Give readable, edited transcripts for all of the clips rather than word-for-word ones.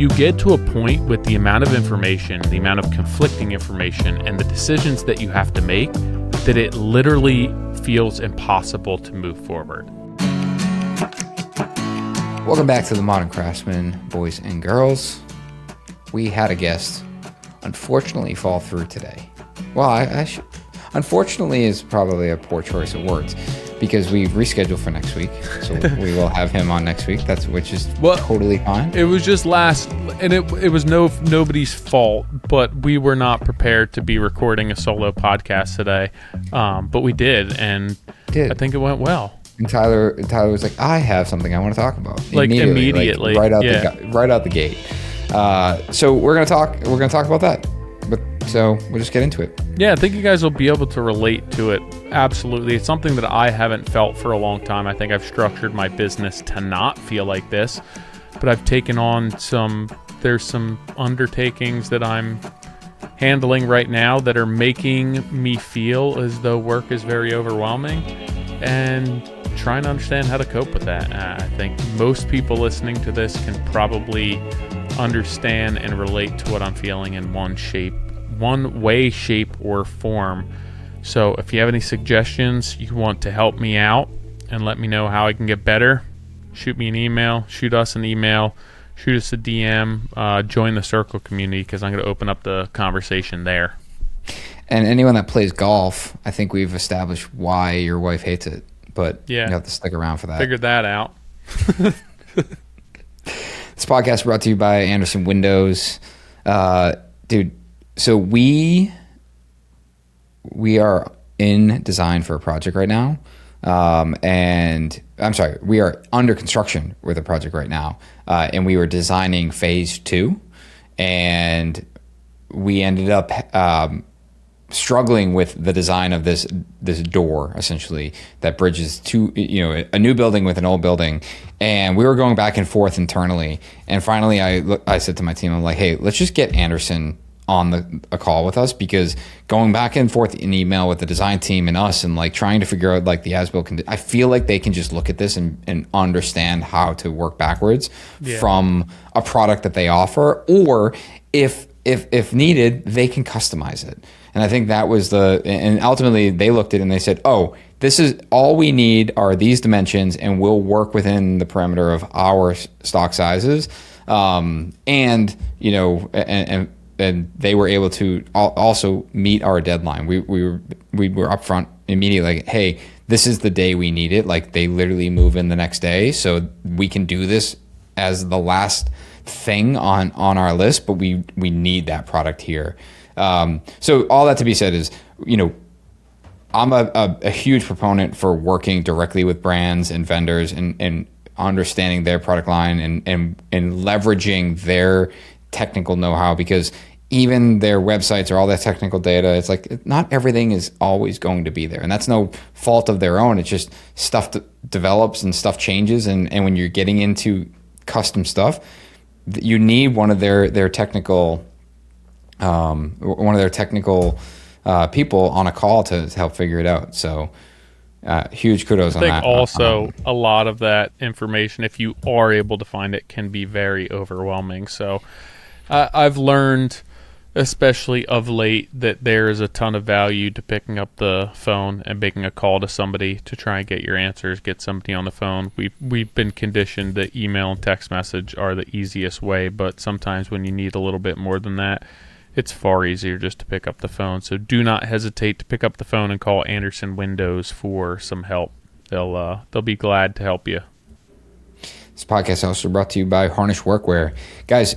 You get to a point with the amount of information, the amount of conflicting information, and the decisions that you have to make that it literally feels impossible to move forward. Welcome back to the Modern Craftsman, boys and girls. We had a guest unfortunately fall through today. Well, unfortunately is probably a poor choice of words, because we've rescheduled for next week, so we will have him on next week. Which is totally fine. It was just and it was nobody's fault, but we were not prepared to be recording a solo podcast today, but we did, and I think it went well. And Tyler was like, "I have something I want to talk about." Immediately, right out the gate. So we're gonna talk about that. So we'll just get into it. Yeah, I think you guys will be able to relate to it. Absolutely. It's something that I haven't felt for a long time. I think I've structured my business to not feel like this, but I've taken on there's some undertakings that I'm handling right now that are making me feel as though work is very overwhelming, and trying to understand how to cope with that. I think most people listening to this can probably understand and relate to what I'm feeling in one way, shape, or form. So if you have any suggestions, you want to help me out and let me know how I can get better, shoot me an email, shoot us an email, shoot us a DM, join the circle community, because I'm going to open up the conversation there. And anyone that plays golf, I think we've established why your wife hates it, but you have to stick around for that. Figured that out. This podcast is brought to you by Andersen Windows. Dude, so we are in design for a project right now. And I'm sorry, we are under construction with a project right now. And we were designing phase 2, and we ended up struggling with the design of this door, essentially, that bridges a new building with an old building. And we were going back and forth internally. And finally, I said to my team, I'm like, hey, let's just get Andersen on a call with us, because going back and forth in email with the design team and us, and like trying to figure out like the as-built I feel like they can just look at this and understand how to work backwards from a product that they offer, or if needed, they can customize it. And I think that was and ultimately they looked at it and they said, oh, this is all we need are these dimensions, and we'll work within the parameter of our stock sizes. And they were able to also meet our deadline. We were upfront immediately, like, hey, this is the day we need it. Like, they literally move in the next day, so we can do this as the last thing on our list, but we need that product here. So all that to be said is, I'm a huge proponent for working directly with brands and vendors and understanding their product line and leveraging their technical know-how, because even their websites are all that technical data. It's like, not everything is always going to be there, and that's no fault of their own. It's just stuff develops and stuff changes, and when you're getting into custom stuff, you need one of their technical people on a call to help figure it out. So huge kudos on that. I think also a lot of that information, if you are able to find it, can be very overwhelming. So I've learned, especially of late, that there is a ton of value to picking up the phone and making a call to somebody to try and get your answers, get somebody on the phone. We've been conditioned that email and text message are the easiest way, but sometimes when you need a little bit more than that, it's far easier just to pick up the phone. So do not hesitate to pick up the phone and call Andersen Windows for some help. They'll be glad to help you. This podcast is also brought to you by Harnish Workwear. Guys,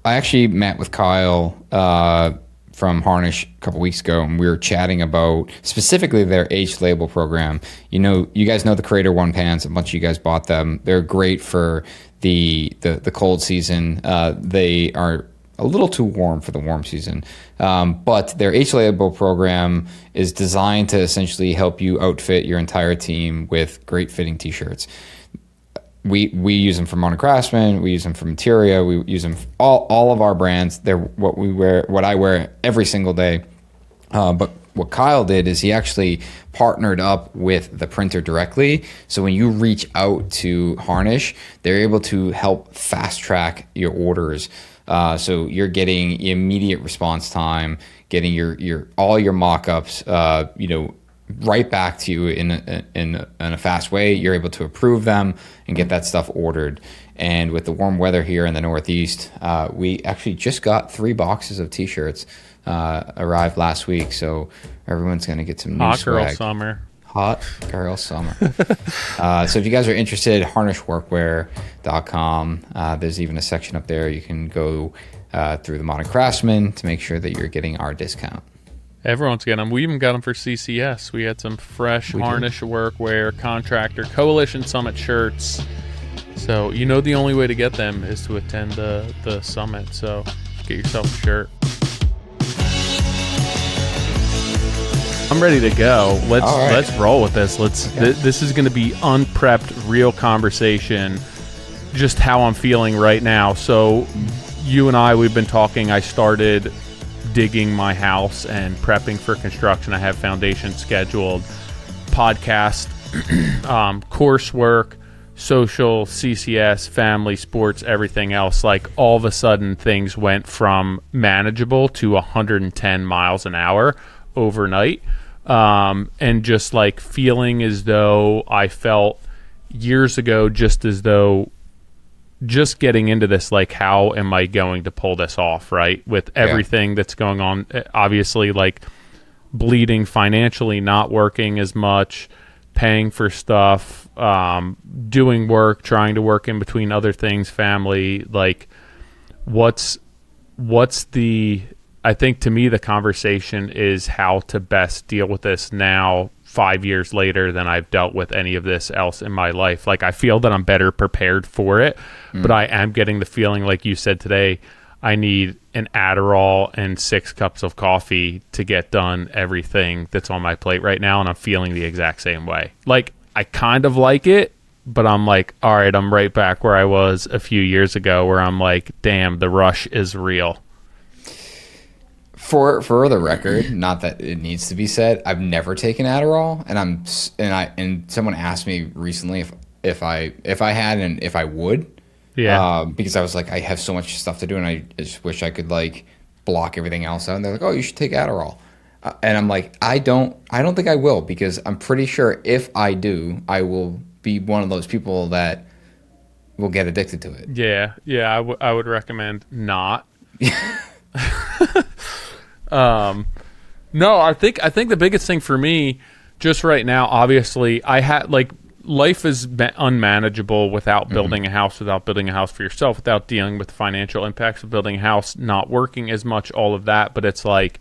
I actually met with Kyle from Harnish a couple weeks ago, and we were chatting about specifically their H-label program. You guys know the Creator One pants. A bunch of you guys bought them. They're great for the cold season. They are a little too warm for the warm season, but their H-label program is designed to essentially help you outfit your entire team with great fitting t-shirts. We use them for Modern Craftsman. We use them for Materia. We use them for all of our brands. They're what I wear every single day. But what Kyle did is he actually partnered up with the printer directly. So when you reach out to Harnish, they're able to help fast track your orders. So you're getting immediate response time, getting your all your mock-ups, right back to you in a fast way. You're able to approve them and get that stuff ordered. And with the warm weather here in the Northeast, we actually just got 3 boxes of T-shirts arrived last week. So everyone's going to get some new Hot swag. girl summer. Hot girl summer. So if you guys are interested, harnishworkwear.com. There's even a section up there. You can go through the Modern Craftsman to make sure that you're getting our discount. Everyone's getting them. We even got them for CCS. We had some fresh Harnish Workwear, Contractor, Coalition Summit shirts. So the only way to get them is to attend the summit. So get yourself a shirt. I'm ready to go. Let's roll with this. This is going to be unprepped, real conversation. Just how I'm feeling right now. So you and we've been talking. I started digging my house and prepping for construction. I have foundation scheduled, podcast, coursework, social, CCS, family, sports, everything else. Like all of a sudden things went from manageable to 110 miles an hour overnight. And just like feeling as though I felt years ago, just as though just getting into this, like, how am I going to pull this off, right? With everything that's going on, obviously, like bleeding financially, not working as much, paying for stuff, doing work, trying to work in between other things, family, like what's the, I think to me, the conversation is how to best deal with this now, 5 years later, than I've dealt with any of this else in my life. Like, I feel that I'm better prepared for it, but I am getting the feeling, like you said today, I need an Adderall and 6 cups of coffee to get done everything that's on my plate right now, and I'm feeling the exact same way. Like, I kind of like it, but I'm like, all right, I'm right back where I was a few years ago, where I'm like, damn, the rush is real. For the record, not that it needs to be said, I've never taken Adderall, and someone asked me recently if I had and if I would, because I was like, I have so much stuff to do, and I just wish I could like block everything else out. And they're like, oh, you should take Adderall, and I'm like, I don't think I will, because I'm pretty sure if I do, I will be one of those people that will get addicted to it. I would recommend not. No, I think the biggest thing for me just right now, obviously, I had like life is unmanageable without building a house, without building a house for yourself, without dealing with the financial impacts of building a house, not working as much, all of that. But it's like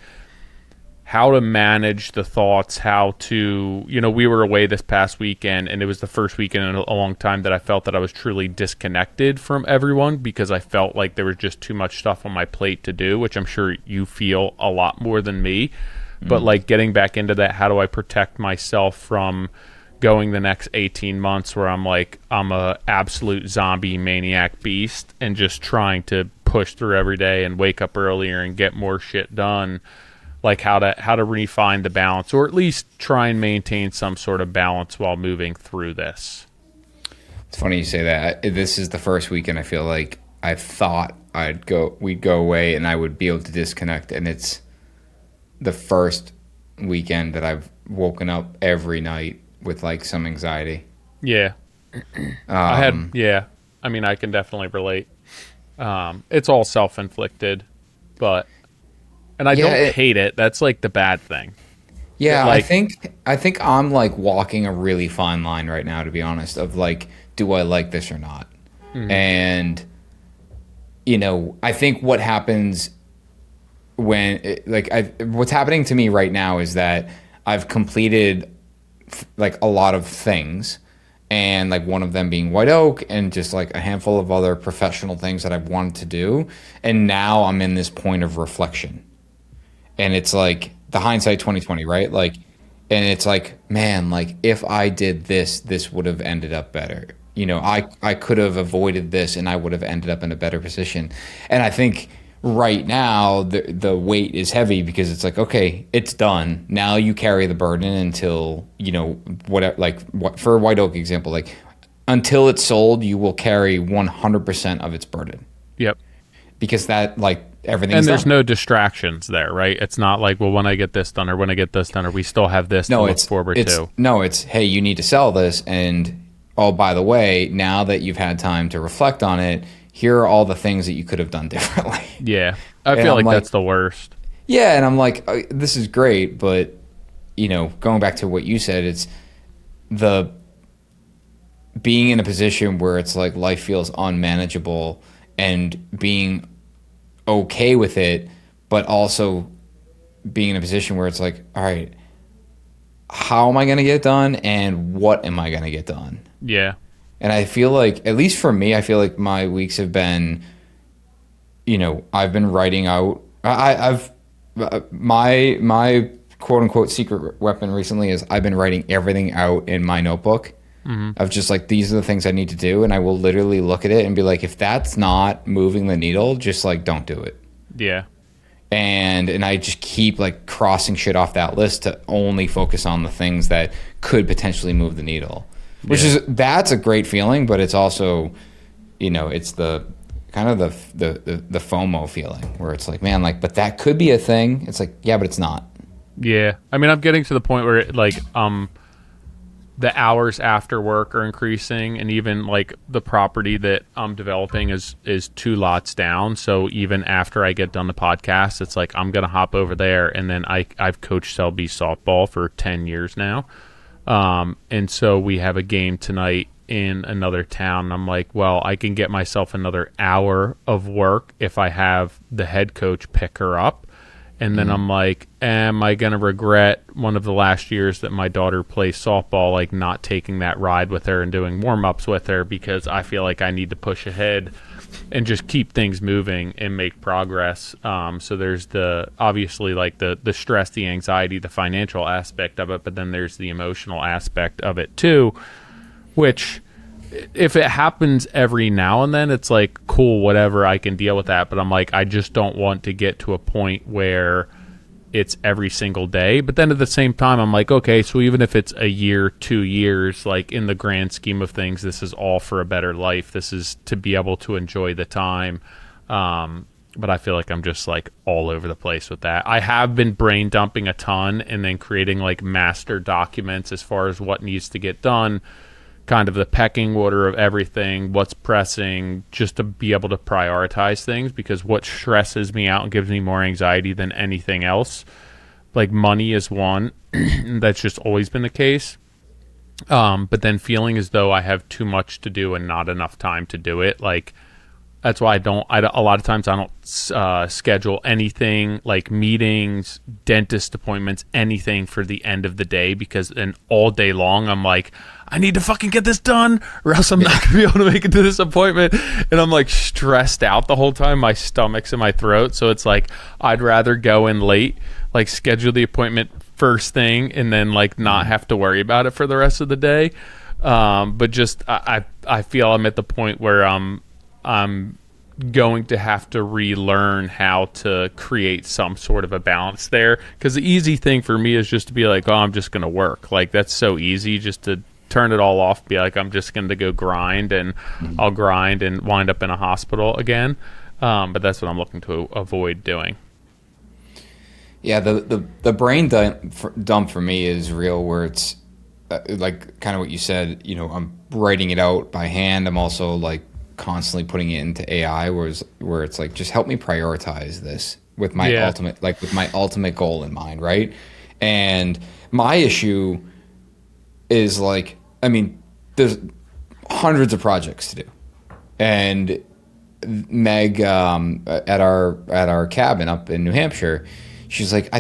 how to manage the thoughts, how to, we were away this past weekend, and it was the first weekend in a long time that I felt that I was truly disconnected from everyone, because I felt like there was just too much stuff on my plate to do, which I'm sure you feel a lot more than me. But like getting back into that, how do I protect myself from going the next 18 months where I'm like, I'm a absolute zombie maniac beast, and just trying to push through every day and wake up earlier and get more shit done. Like how to refine the balance, or at least try and maintain some sort of balance while moving through this. It's funny you say that. This is the first weekend I feel like I thought we'd go away and I would be able to disconnect, and it's the first weekend that I've woken up every night with like some anxiety. Yeah. I mean, I can definitely relate. It's all self-inflicted, but and I don't hate it. That's like the bad thing. Yeah, like, I think I'm like walking a really fine line right now, to be honest, of like, do I like this or not? And I think what happens when what's happening to me right now is that I've completed like a lot of things, and like one of them being White Oak, and just like a handful of other professional things that I've wanted to do, and now I'm in this point of reflection. And it's like the hindsight 2020, right? Like, and it's like, man, like if I did this would have ended up better. I could have avoided this and I would have ended up in a better position. And I think right now the weight is heavy because it's like, okay, it's done. Now you carry the burden until, whatever, like what for a white oak example, like until it's sold, you will carry 100% of its burden. Yep. Because that, like, everything's and there's done. no distractions there, right? It's not like, well, when I get this done or when I get this done, or we still have this to look forward to. No, it's, hey, you need to sell this. And, oh, by the way, now that you've had time to reflect on it, here are all the things that you could have done differently. Yeah. I feel like that's the worst. Yeah. And I'm like, this is great. But, going back to what you said, it's the being in a position where it's like life feels unmanageable and being okay with it, but also being in a position where it's like, all right, how am I going to get it done and what am I going to get done? Yeah. And I feel like, at least for me, I feel like my weeks have been, I've been writing out, my quote unquote secret weapon recently is I've been writing everything out in my notebook. Of just like, these are the things I need to do, and I will literally look at it and be like, if that's not moving the needle, just like don't do it. Yeah. And I just keep like crossing shit off that list to only focus on the things that could potentially move the needle. That's a great feeling, but it's also, it's the kind of the FOMO feeling where it's like, man, like, but that could be a thing. It's like, yeah, but it's not. Yeah. I mean, I'm getting to the point where the hours after work are increasing, and even like the property that I'm developing is 2 lots down. So even after I get done the podcast, it's like I'm gonna hop over there, and then I've coached Selby softball for 10 years now, and so we have a game tonight in another town. And I'm like, well, I can get myself another hour of work if I have the head coach pick her up. And then I'm like, am I going to regret one of the last years that my daughter plays softball, like not taking that ride with her and doing warm-ups with her, because I feel like I need to push ahead and just keep things moving and make progress. So there's obviously like the stress, the anxiety, the financial aspect of it, but then there's the emotional aspect of it too, which if it happens every now and then, it's like, cool, whatever, I can deal with that. But I'm like, I just don't want to get to a point where it's every single day. But then at the same time, I'm like, okay, so even if it's a year, 2 years, like in the grand scheme of things, this is all for a better life. This is to be able to enjoy the time. But I feel like I'm just like all over the place with that. I have been brain dumping a ton and then creating like master documents as far as what needs to get done, kind of the pecking order of everything, what's pressing, just to be able to prioritize things, because what stresses me out and gives me more anxiety than anything else, like money is one. That's just always been the case. But then feeling as though I have too much to do and not enough time to do it. Like, that's why a lot of times I don't schedule anything like meetings, dentist appointments, anything for the end of the day, because then all day long I'm like, I need to fucking get this done or else I'm not going to be able to make it to this appointment. And I'm like stressed out the whole time. My stomach's in my throat. So it's like, I'd rather go in late, like schedule the appointment first thing and then like not have to worry about it for the rest of the day. But just, I feel I'm at the point where I'm going to have to relearn how to create some sort of a balance there. Because the easy thing for me is just to be like, oh, I'm just going to work. Like, that's so easy, just to turn it all off, be like, I'm just going to go grind, and I'll grind and wind up in a hospital again. But that's what I'm looking to avoid doing. Yeah, the brain dump for me is real, where it's like kind of what you said, I'm writing it out by hand. I'm also like constantly putting it into AI, where it's like, just help me prioritize this with my ultimate goal in mind, right? And my issue is like, I mean, there's hundreds of projects to do, and Meg at our cabin up in New Hampshire, she's like,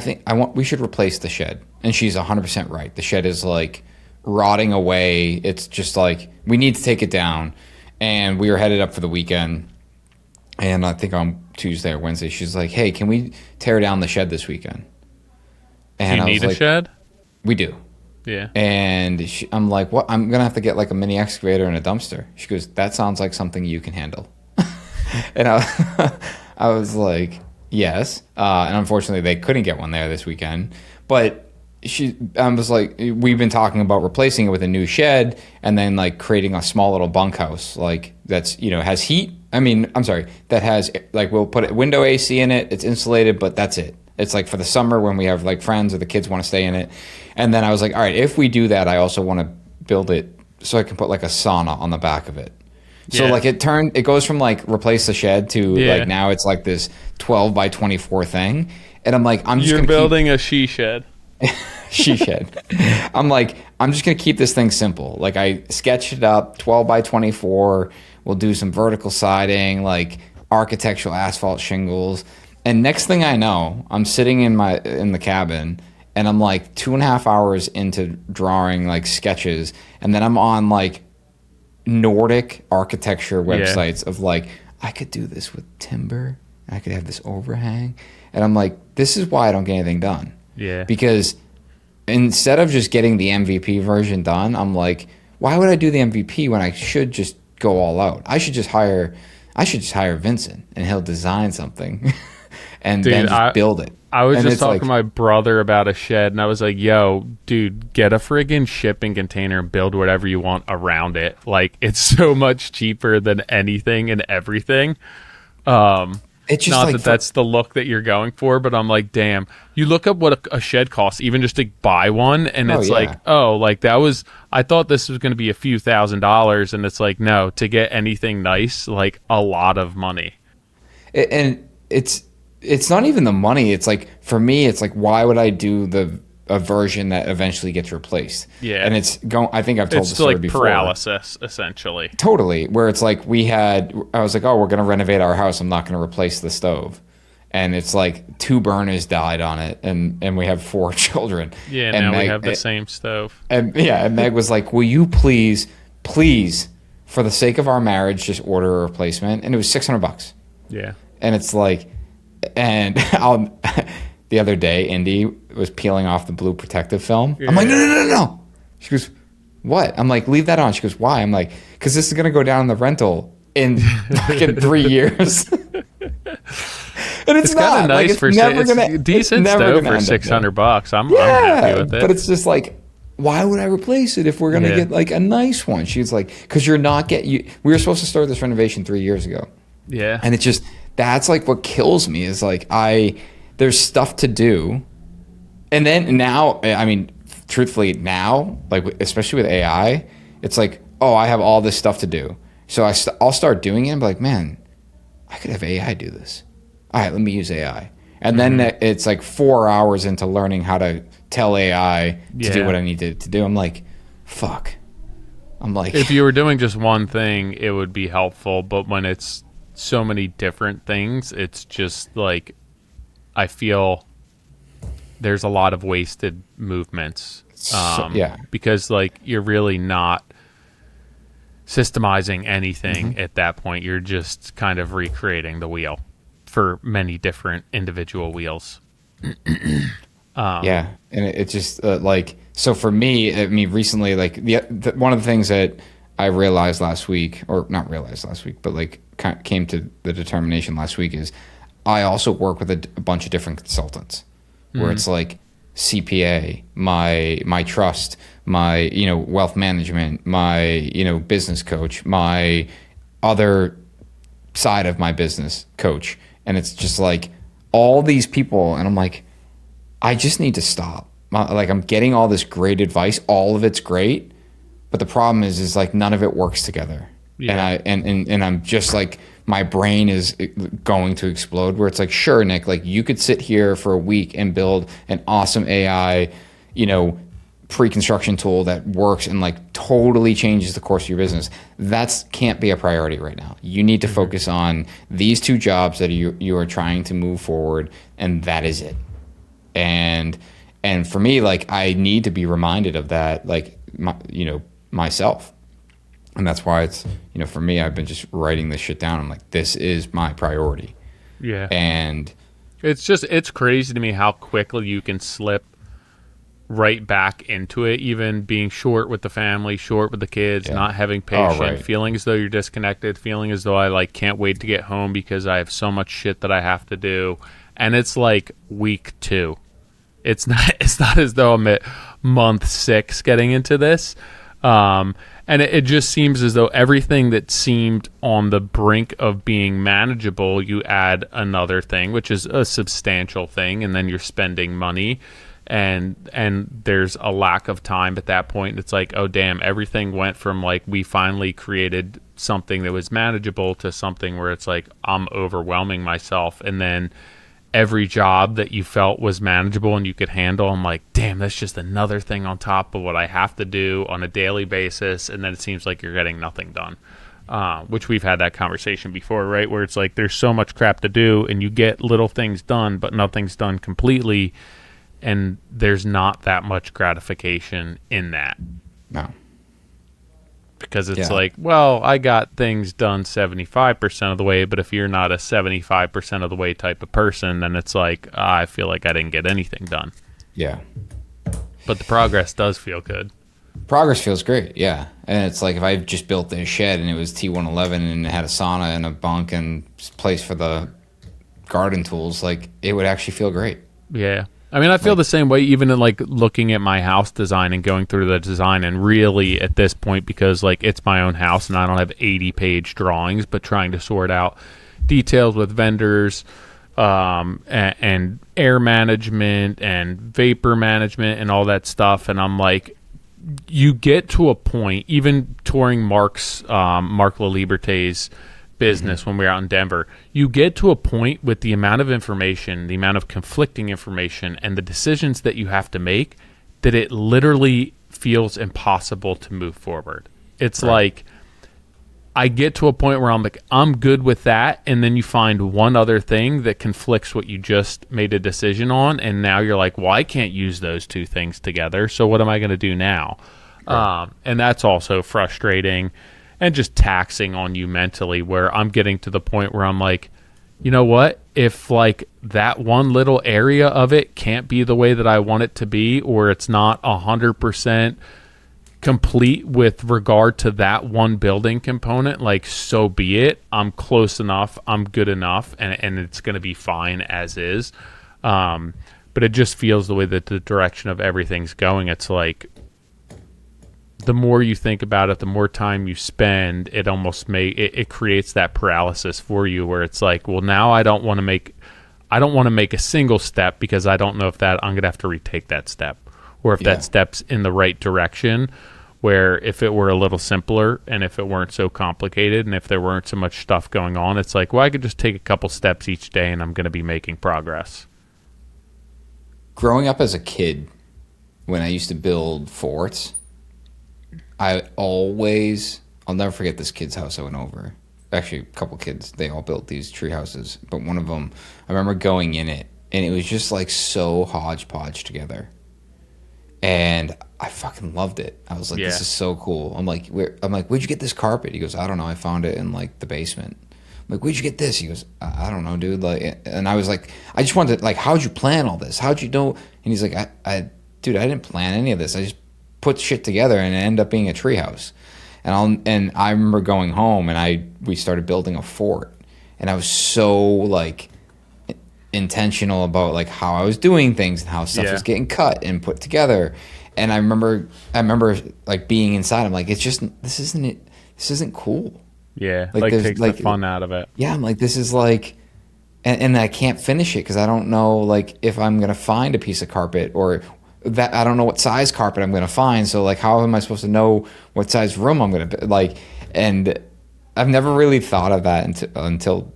we should replace the shed, and she's 100% right. The shed is like rotting away. It's just like, we need to take it down. And we were headed up for the weekend, and I think on Tuesday or Wednesday, she's like, hey, can we tear down the shed this weekend? And do you need a shed? We do. Yeah. And I'm like, what? I'm going to have to get like a mini excavator and a dumpster. She goes, that sounds like something you can handle. And I I was like, yes. And unfortunately, they couldn't get one there this weekend. But I was like, we've been talking about replacing it with a new shed and then like creating a small little bunkhouse, like that's, has heat. I mean, I'm sorry, that has like, we'll put a window AC in it. It's insulated, but that's it. It's like for the summer when we have like friends or the kids want to stay in it. And then I was like, all right, if we do that, I also want to build it so I can put like a sauna on the back of it. So like it goes from like replace the shed to like now it's like this 12 by 24 thing. And I'm like, You're building a she shed. She shed. I'm like, I'm just going to keep this thing simple. Like I sketched it up 12 by 24. We'll do some vertical siding, like architectural asphalt shingles. And next thing I know, I'm sitting in the cabin and I'm like 2.5 hours into drawing like sketches. And then I'm on like Nordic architecture websites of like, I could do this with timber. I could have this overhang. And I'm like, this is why I don't get anything done. Yeah. Because instead of just getting the MVP version done, I'm like, why would I do the MVP when I should just go all out? I should just hire Vincent and he'll design something and then just build it. I was just talking to my brother about a shed and I was like, yo, dude, get a friggin' shipping container and build whatever you want around it. Like it's so much cheaper than anything and everything. It's just not like that's the look that you're going for, but I'm like, damn. You look up what a shed costs, even just to buy one, and it's like, oh, like that was. I thought this was going to be a few $1,000s, and it's like, no, to get anything nice, like a lot of money. And it's not even the money. It's like for me, it's like, why would I do a version that eventually gets replaced? Yeah, and I think I've told the story before. It's like paralysis, essentially. Totally, where it's like I was like, oh, we're going to renovate our house. I'm not going to replace the stove. And it's like 2 burners died on it, and we have 4 children. Yeah, and now we have the same stove. And Meg was like, will you please, for the sake of our marriage, just order a replacement? And it was $600. Yeah. And it's like, and the other day, Indy was peeling off the blue protective film. Yeah. I'm like, no. She goes, what? I'm like, leave that on. She goes, why? I'm like, because this is going to go down in the rental in fucking 3 years. And it's not. Nice like, for it's decent stove for $600. I'm happy with it. But it's just like, why would I replace it if we're going to get like a nice one? She's like, because you're not we were supposed to start this renovation 3 years ago. Yeah. And it's just, that's like what kills me is like, there's stuff to do. And then now, I mean, truthfully now, like especially with AI, it's like, oh, I have all this stuff to do. So I'll start doing it and be like, man, I could have AI do this. All right, let me use AI. And then it's like 4 hours into learning how to tell AI to do what I need to do. I'm like, fuck. I'm like, if you were doing just one thing, it would be helpful. But when it's so many different things, it's just like, I feel there's a lot of wasted movements. Because like you're really not systemizing anything at that point. You're just kind of recreating the wheel for many different individual wheels. And it's just like, so for me, I mean, recently, like one of the things that I realized last week, or not realized last week, but like came to the determination last week is I also work with a bunch of different consultants where it's like CPA, my trust, my, wealth management, my, business coach, my other side of my business coach. And it's just like all these people. And I'm like, I just need to stop. Like I'm getting all this great advice. All of it's great. But the problem is like none of it works together. Yeah. And I'm just like, my brain is going to explode where it's like, sure, Nick, like you could sit here for a week and build an awesome AI, pre-construction tool that works and like totally changes the course of your business. That can't be a priority right now. You need to focus on these 2 jobs that you are trying to move forward, and that is it. And for me, like I need to be reminded of that, like myself. And that's why it's, for me, I've been just writing this shit down. I'm like, this is my priority. Yeah. And it's crazy to me how quickly you can slip right back into it, even being short with the family, short with the kids, not having patience, feeling as though you're disconnected, feeling as though I like can't wait to get home because I have so much shit that I have to do. And it's like week 2. It's not as though I'm at month 6 getting into this. And it just seems as though everything that seemed on the brink of being manageable, you add another thing, which is a substantial thing, and then you're spending money, and there's a lack of time at that point. It's like, oh damn, everything went from like we finally created something that was manageable to something where it's like I'm overwhelming myself, and then every job that you felt was manageable and you could handle, I'm like, damn, that's just another thing on top of what I have to do on a daily basis. And then it seems like you're getting nothing done, which we've had that conversation before, right? Where it's like there's so much crap to do and you get little things done, but nothing's done completely. And there's not that much gratification in that. No. Because it's like, well, I got things done 75% of the way, but if you're not a 75% of the way type of person, then it's like, I feel like I didn't get anything done. Yeah. But the progress does feel good. Progress feels great, yeah. And it's like if I just built this shed and it was T111 and it had a sauna and a bunk and place for the garden tools, like it would actually feel great. Yeah. I mean, I feel the same way, even in like looking at my house design and going through the design, and really at this point, because like it's my own house and I don't have 80-page drawings, but trying to sort out details with vendors, and air management and vapor management and all that stuff. And I'm like, you get to a point, even touring Mark LaLiberté's business when we were out in Denver, you get to a point with the amount of information, the amount of conflicting information, and the decisions that you have to make, that it literally feels impossible to move forward. It's like I get to a point where I'm like, I'm good with that, and then you find one other thing that conflicts what you just made a decision on, and now you're like, well, I can't use those two things together, so what am I going to do now? And that's also frustrating and just taxing on you mentally, where I'm getting to the point where I'm like, you know what? If like that one little area of it can't be the way that I want it to be, or it's not 100% complete with regard to that one building component, like so be it. I'm close enough. I'm good enough. And it's going to be fine as is. But it just feels the way that the direction of everything's going. It's like, the more you think about it, the more time you spend, it almost it creates that paralysis for you, where it's like, well, now I don't want to make a single step because I don't know if that I'm going to have to retake that step, or if that step's in the right direction, where if it were a little simpler and if it weren't so complicated and if there weren't so much stuff going on, it's like, well, I could just take a couple steps each day and I'm going to be making progress. Growing up as a kid, when I used to build forts, I'll never forget this kid's house I went over. Actually, a couple kids, they all built these tree houses, but one of them, I remember going in it, and it was just like so hodgepodge together. And I fucking loved it. I was like, this is so cool. I'm like, where'd you get this carpet? He goes, I don't know. I found it in like the basement. I'm like, where'd you get this? He goes, I don't know, dude. Like, and I was like, I just wanted to, like, how'd you plan all this? How'd you know? And he's like, dude, I didn't plan any of this. I just put shit together and it ended up being a treehouse. And I remember going home and we started building a fort, and I was so like intentional about like how I was doing things and how stuff was getting cut and put together. And I remember like being inside. I'm like, this isn't cool. Yeah, like takes the fun out of it. Yeah, I'm like, this is like, and I can't finish it because I don't know like if I'm gonna find a piece of carpet, or that I don't know what size carpet I'm going to find. So like, how am I supposed to know what size room I'm going to like? And I've never really thought of that until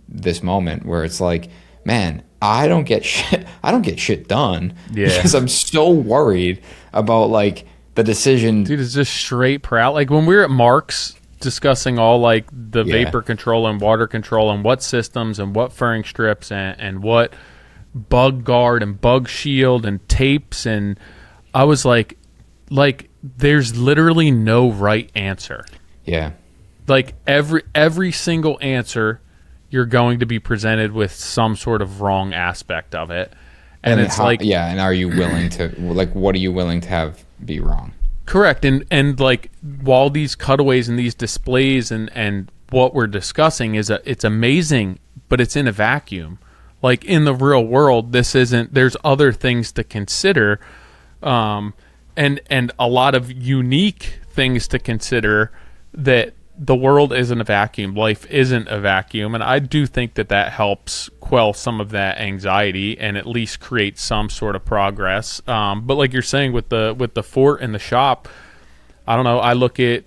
this moment, where it's like, man, I don't get shit done because I'm so worried about like the decision. Dude, it's just straight proud. Like when we were at Mark's discussing all like the vapor control and water control and what systems and what furring strips and what bug guard and bug shield and tapes, and I was like there's literally no right answer. Like every single answer, you're going to be presented with some sort of wrong aspect of it, And it's like, yeah, and are you willing to, like, what are you willing to have be wrong? correct. And like, while these cutaways and these displays and what we're discussing it's amazing, but it's in a vacuum. Like, in the real world, there's other things to consider, and a lot of unique things to consider, that the world isn't a vacuum. Life isn't a vacuum. And I do think that helps quell some of that anxiety and at least create some sort of progress. But like you're saying with the fort and the shop, I don't know. I look at,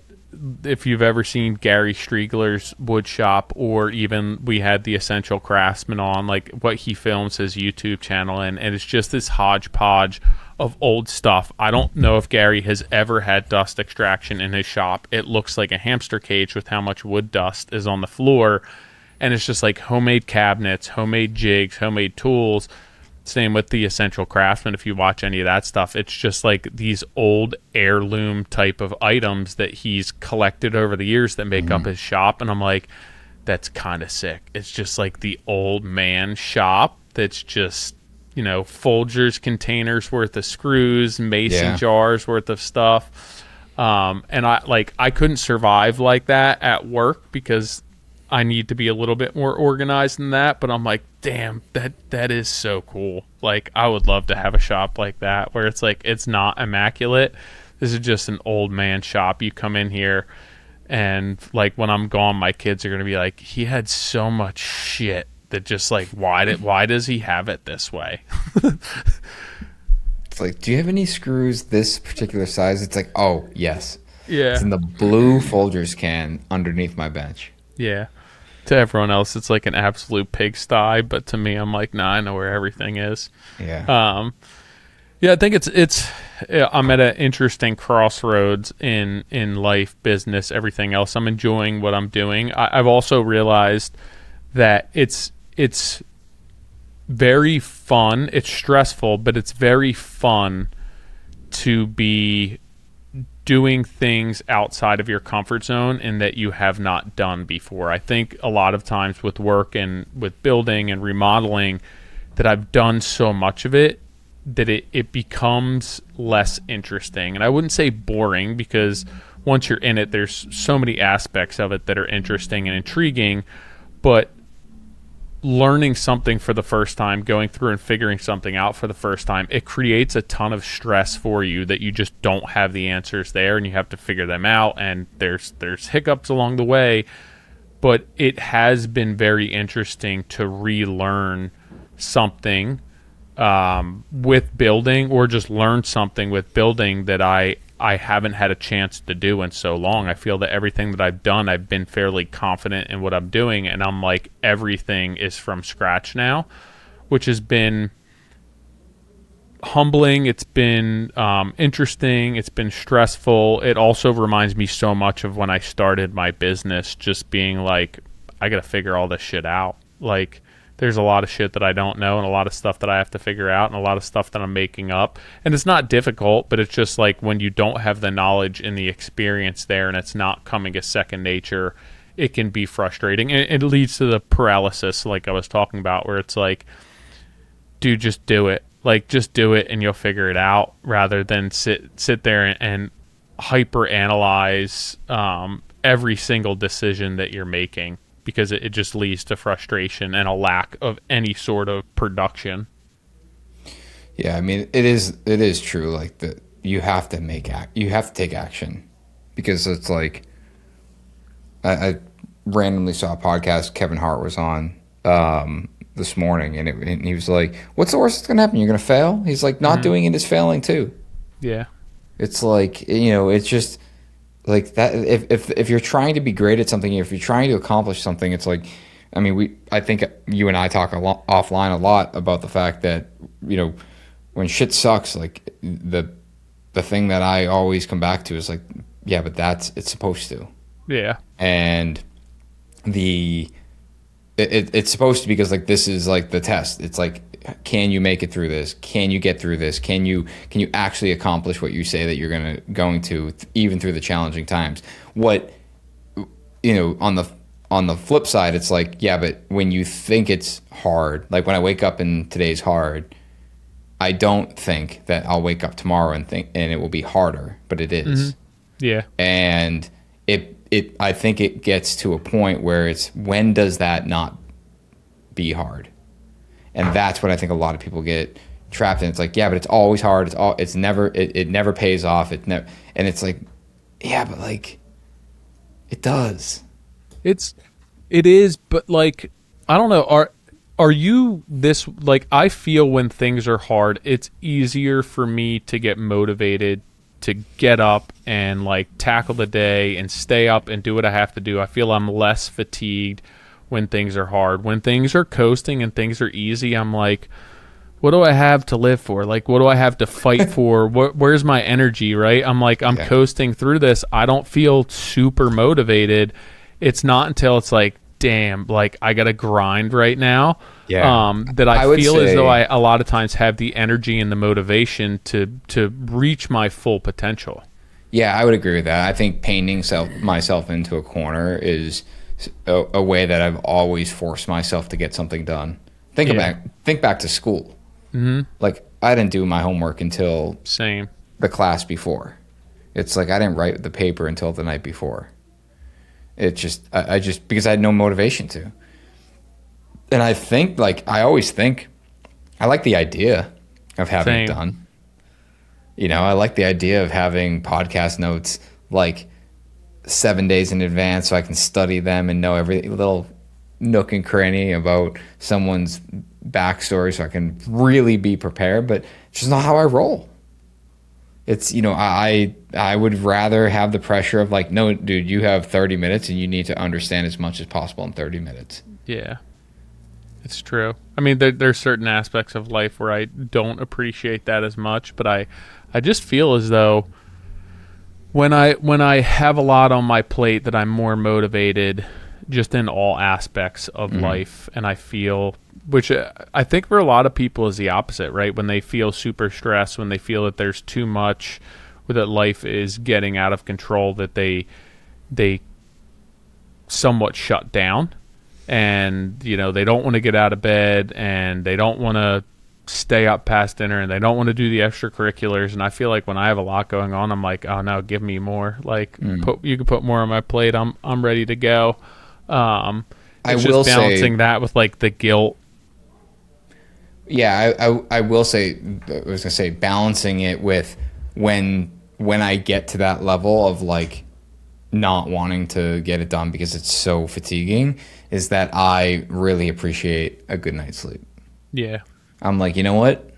if you've ever seen Gary Striegler's wood shop, or even we had the Essential Craftsman on, like what he films his YouTube channel, and it's just this hodgepodge of old stuff. I don't know if Gary has ever had dust extraction in his shop. It looks like a hamster cage with how much wood dust is on the floor, and it's just like homemade cabinets, homemade jigs, homemade tools. Same with the Essential Craftsman. If you watch any of that stuff, it's just like these old heirloom type of items that he's collected over the years that make up his shop. And I'm like, that's kind of sick. It's just like the old man shop that's just, Folgers containers worth of screws, mason jars worth of stuff. And I couldn't survive like that at work because I need to be a little bit more organized than that. But I'm like, damn, that is so cool. Like, I would love to have a shop like that where it's like, it's not immaculate. This is just an old man shop. You come in here, and like, when I'm gone, my kids are going to be like, he had so much shit that just like, why does he have it this way? It's like, do you have any screws this particular size? It's like, oh, yes. Yeah. It's in the blue Folgers can underneath my bench. Yeah. To everyone else, it's like an absolute pigsty, but to me, I'm like, nah, I know where everything is. Yeah. Yeah, I think I'm at an interesting crossroads in life, business, everything else. I'm enjoying what I'm doing. I've also realized that it's very fun. It's stressful, but it's very fun to be doing things outside of your comfort zone and that you have not done before. I think a lot of times with work and with building and remodeling, that I've done so much of it that it becomes less interesting. And I wouldn't say boring, because once you're in it, there's so many aspects of it that are interesting and intriguing. But learning something for the first time, going through and figuring something out for the first time, it creates a ton of stress for you that you just don't have the answers there, and you have to figure them out, and there's hiccups along the way. But it has been very interesting to relearn something with building, or just learn something with building that I haven't had a chance to do in so long. I feel that everything that I've done, I've been fairly confident in what I'm doing, and I'm like, everything is from scratch now, which has been humbling. It's been interesting. It's been stressful. It also reminds me so much of when I started my business, just being like, I got to figure all this shit out. Like, there's a lot of shit that I don't know, and a lot of stuff that I have to figure out, and a lot of stuff that I'm making up. And it's not difficult, but it's just like, when you don't have the knowledge and the experience there, and it's not coming as second nature, it can be frustrating. And it leads to the paralysis, like I was talking about, where it's like, dude, just do it. Like, just do it and you'll figure it out, rather than sit there and hyper analyze every single decision that you're making, because it just leads to frustration and a lack of any sort of production. Yeah, I mean, it is true. Like, you have to take action, because it's like, I randomly saw a podcast Kevin Hart was on this morning, and he was like, "What's the worst that's gonna happen? You're gonna fail." He's like, "Not doing it is failing too." Yeah, it's like, it's just like that. If you're trying to be great at something, if you're trying to accomplish something, it's like, I mean, I think you and I talk offline a lot about the fact that, when shit sucks, like, the thing that I always come back to is like, yeah, but it's supposed to. Yeah. And it's supposed to, because like, this is like the test. It's like, can you make it through this? Can you get through this? Can you actually accomplish what you say that you're going to, even through the challenging times? What, on the flip side, it's like, yeah, but when you think it's hard, like when I wake up and today's hard, I don't think that I'll wake up tomorrow and it will be harder, but it is. Yeah. And I think it gets to a point where it's, when does that not be hard? And that's what I think a lot of people get trapped in. It's like, yeah, but it's always hard. It never pays off. And it's like, yeah, but like, it does. It is, but like, I don't know. Are you this, like, I feel when things are hard, it's easier for me to get motivated to get up and like tackle the day and stay up and do what I have to do. I feel I'm less fatigued when things are hard. When things are coasting and things are easy, I'm like, what do I have to live for? Like, what do I have to fight for? Where's my energy, right? I'm like, I'm coasting through this. I don't feel super motivated. It's not until it's like, damn, like I got to grind right now. Yeah. That I feel as though I a lot of times have the energy and the motivation to reach my full potential. Yeah, I would agree with that. I think painting myself into a corner is a way that I've always forced myself to get something done. Think back to school. Mm-hmm. Like, I didn't do my homework until the class before. It's like I didn't write the paper until the night before. It just, I just, because I had no motivation to. And I think, like, I always think, I like the idea of having it done. You know, I like the idea of having podcast notes, like, 7 days in advance so I can study them and know every little nook and cranny about someone's backstory so I can really be prepared. But it's just not how I roll. It's, you know, I would rather have the pressure of like, no, dude, you have 30 minutes and you need to understand as much as possible in 30 minutes. Yeah, it's true. I mean, there's certain aspects of life where I don't appreciate that as much, but I just feel as though when I have a lot on my plate that I'm more motivated just in all aspects of life, and I feel, which I think for a lot of people is the opposite, right? When they feel super stressed, when they feel that there's too much, or that life is getting out of control, that they somewhat shut down, and you know, they don't want to get out of bed, and they don't want to stay up past dinner, and they don't want to do the extracurriculars. And I feel like when I have a lot going on, I'm like, oh no, give me more. Like, you can put more on my plate. I'm ready to go. It's just balancing that with like the guilt. Yeah, I will say, I was gonna say, balancing it with when I get to that level of like not wanting to get it done because it's so fatiguing, is that I really appreciate a good night's sleep. Yeah. I'm like, you know what?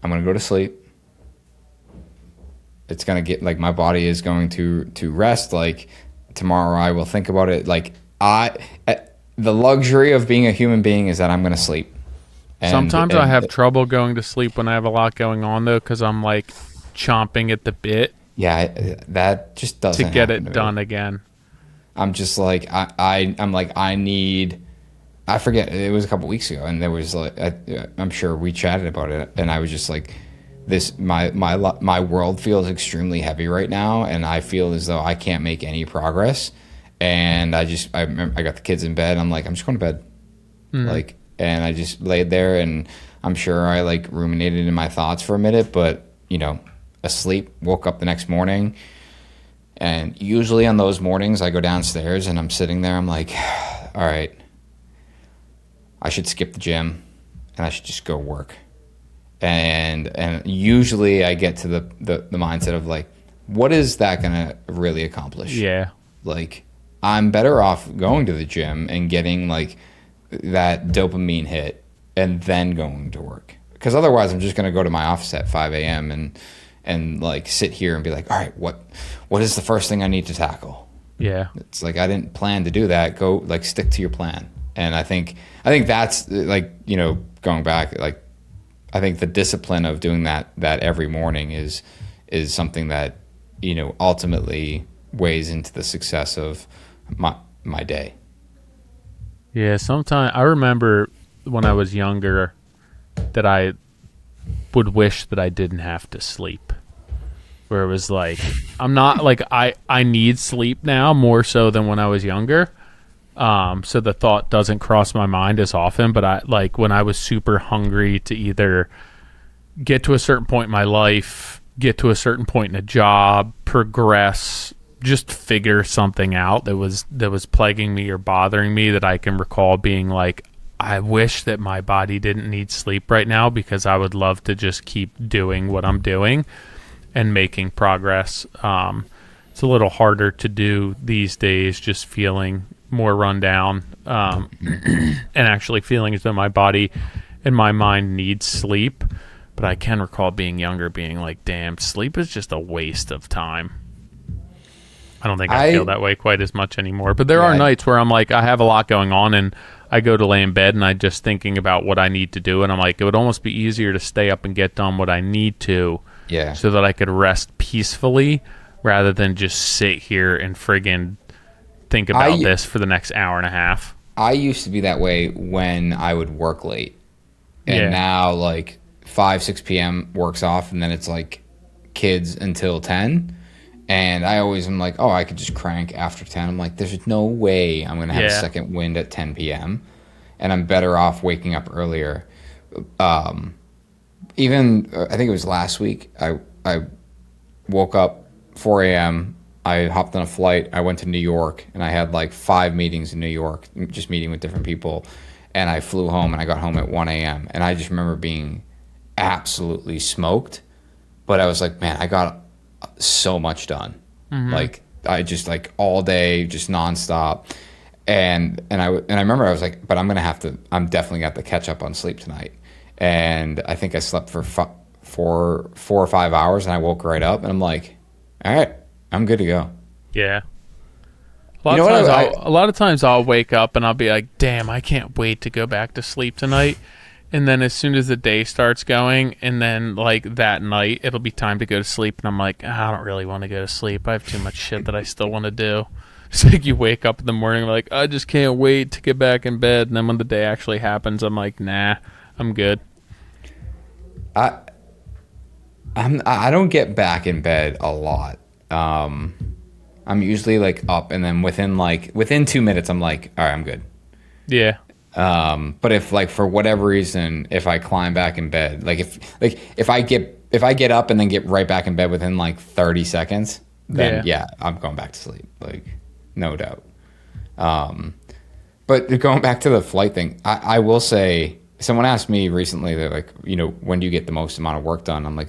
I'm gonna go to sleep. It's gonna get, like, my body is going to rest. Like, tomorrow I will think about it. Like, the luxury of being a human being is that I'm gonna sleep. Sometimes I have trouble going to sleep when I have a lot going on, though, because I'm like chomping at the bit. Yeah, that just doesn't to get it done again. I'm just like, I'm like, I forget, it was a couple weeks ago, and there was like, I'm sure we chatted about it, and I was just like, my world feels extremely heavy right now, and I feel as though I can't make any progress. And I got the kids in bed. I'm like, I'm just going to bed. Like, and I just laid there, and I'm sure I like ruminated in my thoughts for a minute, but you know, asleep, woke up the next morning. And usually on those mornings I go downstairs and I'm sitting there, I'm like, all right, I should skip the gym and I should just go work. And usually I get to the mindset of like, what is that going to really accomplish? Yeah. Like, I'm better off going to the gym and getting like that dopamine hit and then going to work. Because otherwise I'm just going to go to my office at 5 a.m. and like sit here and be like, all right, what is the first thing I need to tackle? Yeah. It's like, I didn't plan to do that. Go, like, stick to your plan. And I think that's like, you know, going back, like, I think the discipline of doing that every morning is something that, you know, ultimately weighs into the success of my day. Yeah, sometimes I remember when I was younger that I would wish that I didn't have to sleep. Where it was like, I'm not like, I need sleep now more so than when I was younger. So the thought doesn't cross my mind as often, but I like when I was super hungry to either get to a certain point in my life, get to a certain point in a job, progress, just figure something out that was plaguing me or bothering me, that I can recall being like, I wish that my body didn't need sleep right now, because I would love to just keep doing what I'm doing and making progress. It's a little harder to do these days, just feeling more run down, and actually feeling as though my body and my mind needs sleep. But I can recall being younger, being like, damn, sleep is just a waste of time. I don't think I feel that way quite as much anymore. But there are nights where I'm like, I have a lot going on, and I go to lay in bed and I'm just thinking about what I need to do. And I'm like, it would almost be easier to stay up and get done what I need to, so that I could rest peacefully, rather than just sit here and friggin' think about this for the next hour and a half. I used to be that way when I would work late. And now, like, 5, 6 p.m. works off, and then it's like kids until 10. And I always am like, oh, I could just crank after 10. I'm like, there's no way I'm going to have a second wind at 10 p.m. And I'm better off waking up earlier. Even, I think it was last week, I woke up 4 a.m. I hopped on a flight. I went to New York, and I had like 5 meetings in New York, just meeting with different people. And I flew home, and I got home at 1 a.m. And I just remember being absolutely smoked. But I was like, man, I got so much done. Like, I just, like, all day, just nonstop. And I remember I was like, but I'm definitely got to catch up on sleep tonight. And I think I slept for 4 or 5 hours, and I woke right up, and I'm like, all right, I'm good to go. Yeah. A lot of times I'll wake up and I'll be like, damn, I can't wait to go back to sleep tonight. And then as soon as the day starts going, and then like that night, it'll be time to go to sleep. And I'm like, I don't really want to go to sleep. I have too much shit that I still want to do. It's like you wake up in the morning like, I just can't wait to get back in bed. And then when the day actually happens, I'm like, nah, I'm good. I don't get back in bed a lot. I'm usually like up, and then within 2 minutes, I'm like, all right, I'm good. Yeah. But if, like, for whatever reason, if I climb back in bed, if I get up and then get right back in bed within like 30 seconds, then I'm going back to sleep, like, no doubt. But going back to the flight thing, I will say, someone asked me recently that, like, when do you get the most amount of work done? I'm like,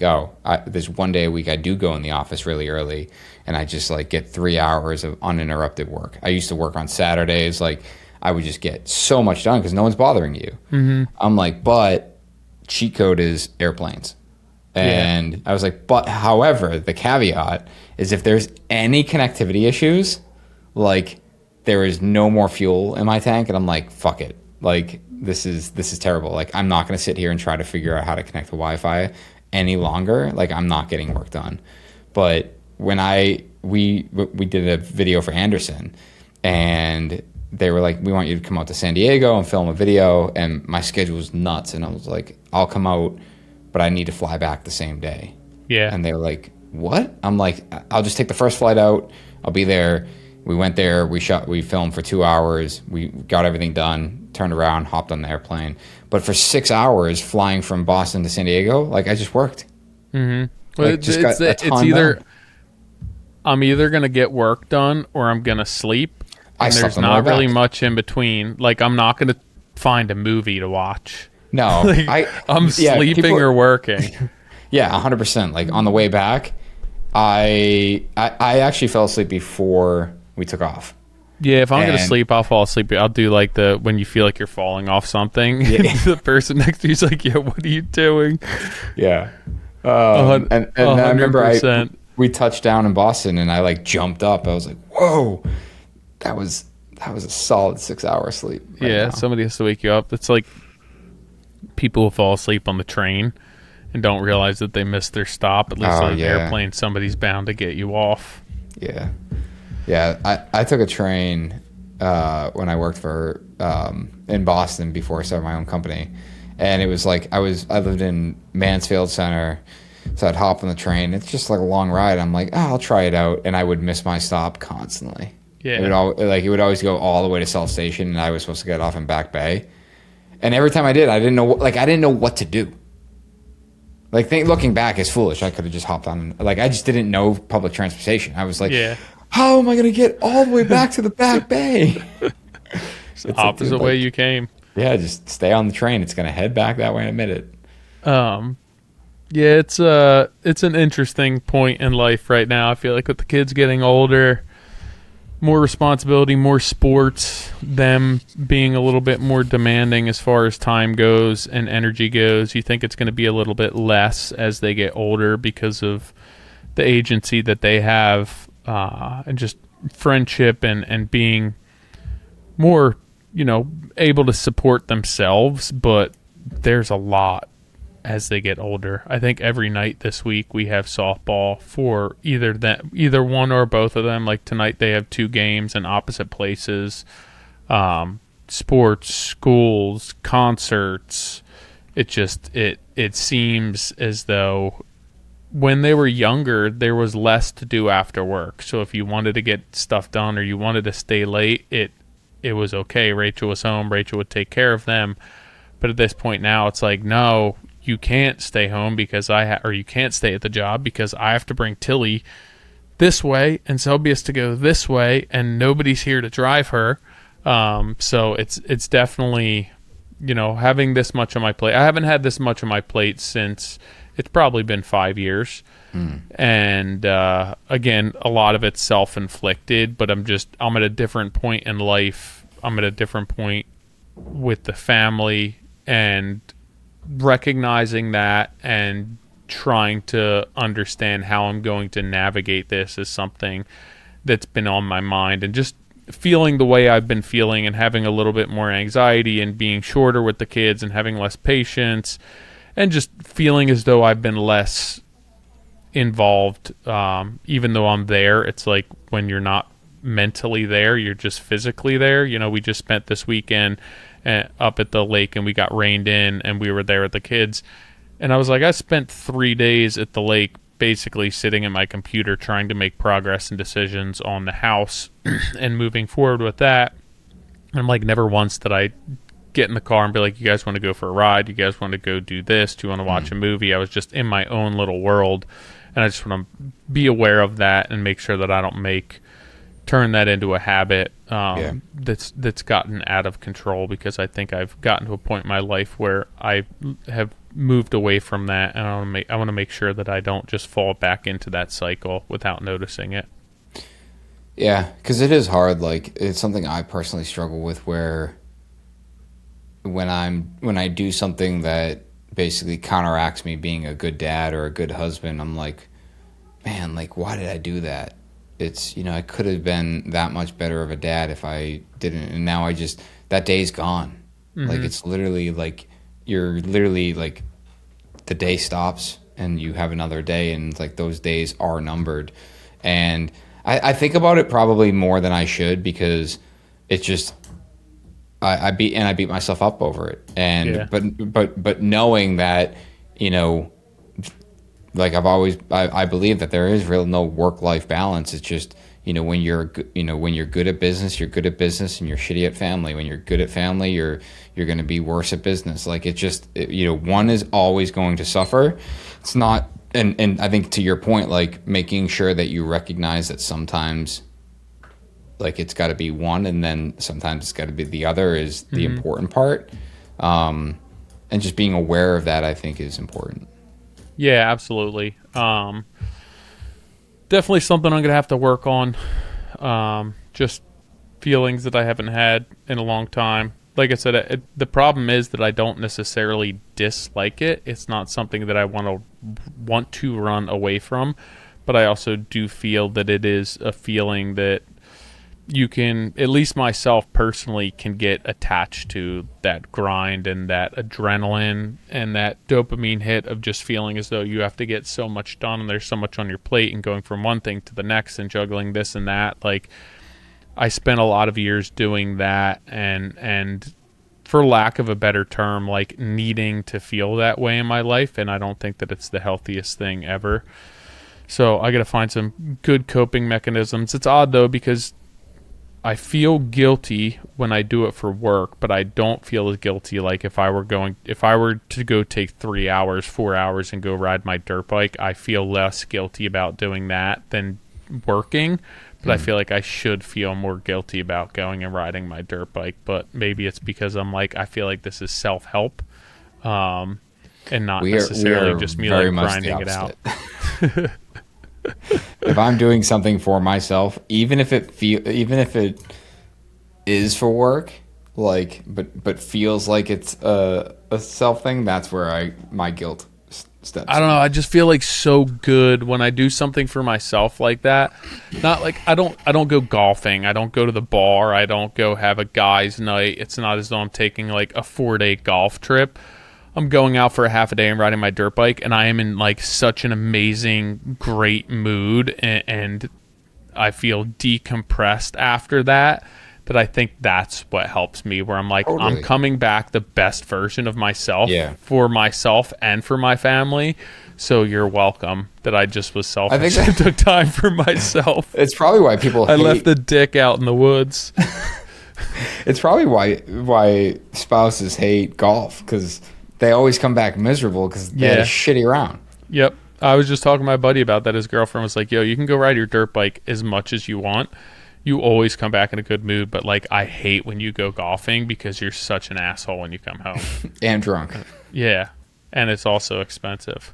there's one day a week I do go in the office really early, and I just, like, get 3 hours of uninterrupted work. I used to work on Saturdays. Like, I would just get so much done because no one's bothering you. I'm like, but cheat code is airplanes. And I was like, but however, the caveat is if there's any connectivity issues, like, there is no more fuel in my tank, and I'm like, fuck it. Like, this is terrible. Like, I'm not going to sit here and try to figure out how to connect to Wi-Fi any longer. Like, I'm not getting work done. But when we did a video for Andersen, and they were like, we want you to come out to San Diego and film a video, and my schedule was nuts, and I was like, I'll come out, but I need to fly back the same day. Yeah. And they were like, what? I'm like, I'll just take the first flight out. I'll be there. We went there. We filmed for 2 hours. We got everything done, turned around, hopped on the airplane. But for 6 hours flying from Boston to San Diego, like, I just worked. Well, like, it's either I'm either going to get work done or I'm going to sleep. And there's not really much in between. Like, I'm not going to find a movie to watch. No. Like, I'm sleeping or working. Yeah, 100%. Like, on the way back, I actually fell asleep before we took off. Yeah, if I'm going to sleep, I'll fall asleep. I'll do like when you feel like you're falling off something. Yeah. The person next to you is like, yeah, what are you doing? Yeah. And I remember we touched down in Boston, and I, like, jumped up. I was like, whoa, that was a solid 6 hour sleep. Now. Somebody has to wake you up. It's like people who fall asleep on the train and don't realize that they missed their stop. At least on the airplane, somebody's bound to get you off. Yeah. Yeah, I took a train when I worked for in Boston before I started my own company, and it was like I lived in Mansfield Center, so I'd hop on the train. It's just like a long ride. I'm like, I'll try it out, and I would miss my stop constantly. Yeah, it would always go all the way to South Station, and I was supposed to get off in Back Bay, and every time I did, I didn't know what to do. Like, looking back is foolish. I could have just hopped on. Like, I just didn't know public transportation. I was like, how am I going to get all the way back to the back bay? It's the opposite way you came. Yeah, just stay on the train. It's going to head back that way in a minute. Yeah, it's an interesting point in life right now. I feel like with the kids getting older, more responsibility, more sports, them being a little bit more demanding as far as time goes and energy goes. You think it's going to be a little bit less as they get older because of the agency that they have, and just friendship and being more, able to support themselves. But there's a lot as they get older. I think every night this week we have softball for either one or both of them. Like tonight they have 2 games in opposite places. Sports, schools, concerts. It seems as though when they were younger there was less to do after work. So if you wanted to get stuff done or you wanted to stay late, it was okay. Rachel was home. Rachel would take care of them. But at this point now it's like, no, you can't stay home because or you can't stay at the job because I have to bring Tilly this way and Selby has to go this way and nobody's here to drive her. So it's definitely, having this much on my plate. I haven't had this much on my plate since it's probably been 5 years. And again, a lot of it's self-inflicted, but I'm at a different point in life. I'm at a different point with the family, and recognizing that and trying to understand how I'm going to navigate this is something that's been on my mind. And just feeling the way I've been feeling and having a little bit more anxiety and being shorter with the kids and having less patience and just feeling as though I've been less involved, even though I'm there. It's like when you're not mentally there, you're just physically there. We just spent this weekend up at the lake and we got rained in and we were there with the kids, and I was like, I spent 3 days at the lake basically sitting at my computer trying to make progress and decisions on the house and moving forward with that. And I'm like, never once did I get in the car and be like, you guys want to go for a ride? You guys want to go do this? Do you want to watch a movie? I was just in my own little world, and I just want to be aware of that and make sure that I don't turn that into a habit that's gotten out of control, because I think I've gotten to a point in my life where I have moved away from that, and I want to make sure that I don't just fall back into that cycle without noticing it. Yeah, because it is hard. Like, it's something I personally struggle with, where when I do something that basically counteracts me being a good dad or a good husband, I'm like, man, like, why did I do that? It's, I could have been that much better of a dad if I didn't. And now that day's gone. Mm-hmm. Like, it's literally like, you're literally like, the day stops and you have another day, and like, those days are numbered. And I think about it probably more than I should, because it's just, I beat myself up over it. And, but knowing that, like, I believe that there is real no work-life balance. It's just, when you're good at business, you're good at business, and you're shitty at family. When you're good at family, you're going to be worse at business. Like, it's just, one is always going to suffer. It's not, and I think to your point, like, making sure that you recognize that sometimes, like, it's got to be one, and then sometimes it's got to be the other is the important part. And just being aware of that, I think, is important. Yeah, absolutely. Definitely something I'm going to have to work on. Just feelings that I haven't had in a long time. Like I said, the problem is that I don't necessarily dislike it. It's not something that I want to run away from, but I also do feel that it is a feeling that you can, at least myself personally, can get attached to that grind and that adrenaline and that dopamine hit of just feeling as though you have to get so much done and there's so much on your plate, and going from one thing to the next and juggling this and that. Like, I spent a lot of years doing that, and for lack of a better term, like, needing to feel that way in my life, and I don't think that it's the healthiest thing ever. So I got to find some good coping mechanisms. It's odd though, because I feel guilty when I do it for work, but I don't feel as guilty like if I were to go take 3 hours, 4 hours and go ride my dirt bike. I feel less guilty about doing that than working, but I feel like I should feel more guilty about going and riding my dirt bike. But maybe it's because I feel like this is self-help, and not necessarily just me like grinding it out. If I'm doing something for myself, even if it is for work, like but feels like it's a self thing, that's where my guilt steps. I don't know. I just feel like so good when I do something for myself like that. Not like I don't go golfing. I don't go to the bar. I don't go have a guys' night. It's not as though I'm taking like a 4-day golf trip. I'm going out for a half a day and riding my dirt bike, and I am in like such an amazing, great mood, and I feel decompressed after that I think that's what helps me, where I'm like, totally. I'm coming back the best version of myself for myself and for my family. So you're welcome that I just was selfish and took time for myself. It's probably why people I left the dick out in the woods. It's probably why spouses hate golf, because they always come back miserable because they had a shitty round. Yep. I was just talking to my buddy about that. His girlfriend was like, yo, you can go ride your dirt bike as much as you want. You always come back in a good mood, but like I hate when you go golfing because you're such an asshole when you come home. And drunk. Yeah. And it's also expensive.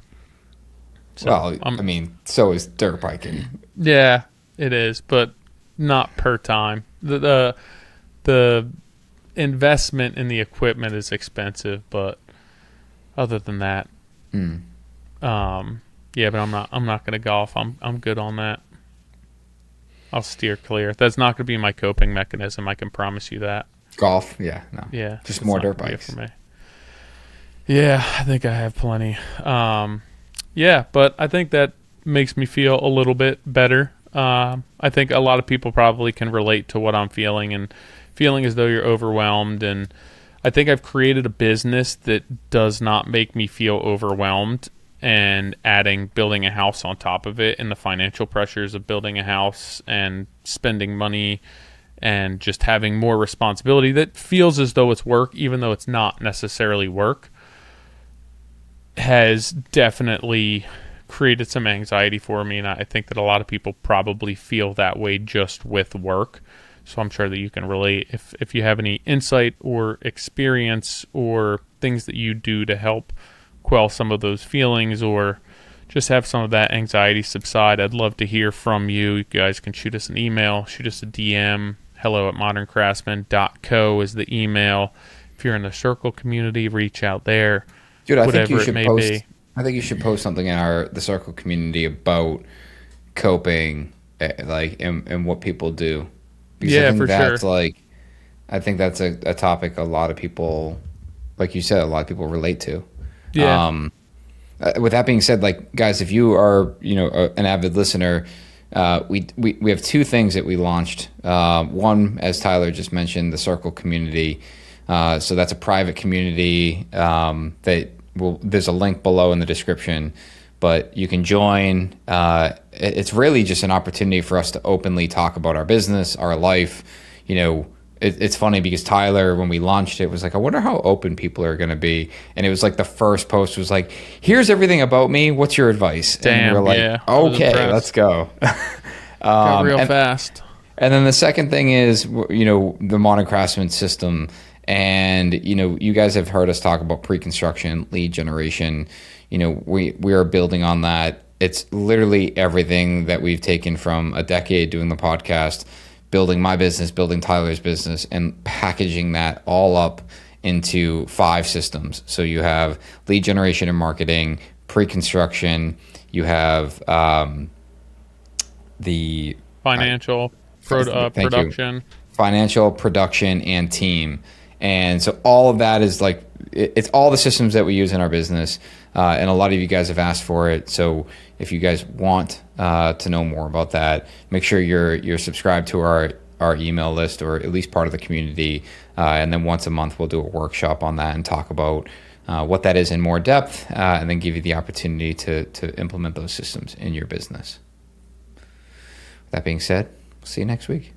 So, well, I mean, so is dirt biking. Yeah, it is, but not per time. The investment in the equipment is expensive, but other than that, yeah, but I'm not gonna golf. I'm good on that. I'll steer clear. That's not gonna be my coping mechanism. I can promise you that. Golf, yeah, no, yeah, just more dirt bikes for me. Yeah, I think I have plenty. Yeah, but I think that makes me feel a little bit better. I think a lot of people probably can relate to what I'm feeling and feeling as though you're overwhelmed, and I think I've created a business that does not make me feel overwhelmed, and adding building a house on top of it and the financial pressures of building a house and spending money and just having more responsibility that feels as though it's work, even though it's not necessarily work, has definitely created some anxiety for me. And I think that a lot of people probably feel that way just with work. So I'm sure that you can relate. If you have any insight or experience or things that you do to help quell some of those feelings or just have some of that anxiety subside, I'd love to hear from you. You guys can shoot us an email, shoot us a DM. hello@moderncraftsman.co is the email. If you're in the circle community, reach out there. Dude, I think you should post. I think you should post something in the circle community about coping, and what people do. Because I think for that's sure. I think that's a topic a lot of people, like you said, a lot of people relate to. Yeah. With that being said, guys, if you are an avid listener, we have two things that we launched. One, as Tyler just mentioned, the circle community. So that's a private community there's a link below in the description, but you can join. It's really just an opportunity for us to openly talk about our business, our life. It's funny because Tyler, when we launched it, was like, I wonder how open people are going to be. And it was like the first post was like, here's everything about me. What's your advice? Damn, and we're like, yeah, okay, let's go. Got real fast. And then the second thing is, the Modern Craftsman system. And, you guys have heard us talk about pre-construction, lead generation. We are building on that. It's literally everything that we've taken from a decade doing the podcast, building my business, building Tyler's business, and packaging that all up into 5 systems. So you have lead generation and marketing, pre-construction, you have the financial production, financial, production, and team. And so all of that is it's all the systems that we use in our business. And a lot of you guys have asked for it. So if you guys want to know more about that, make sure you're subscribed to our email list, or at least part of the community. And then once a month, we'll do a workshop on that and talk about what that is in more depth, and then give you the opportunity to implement those systems in your business. With that being said, we'll see you next week.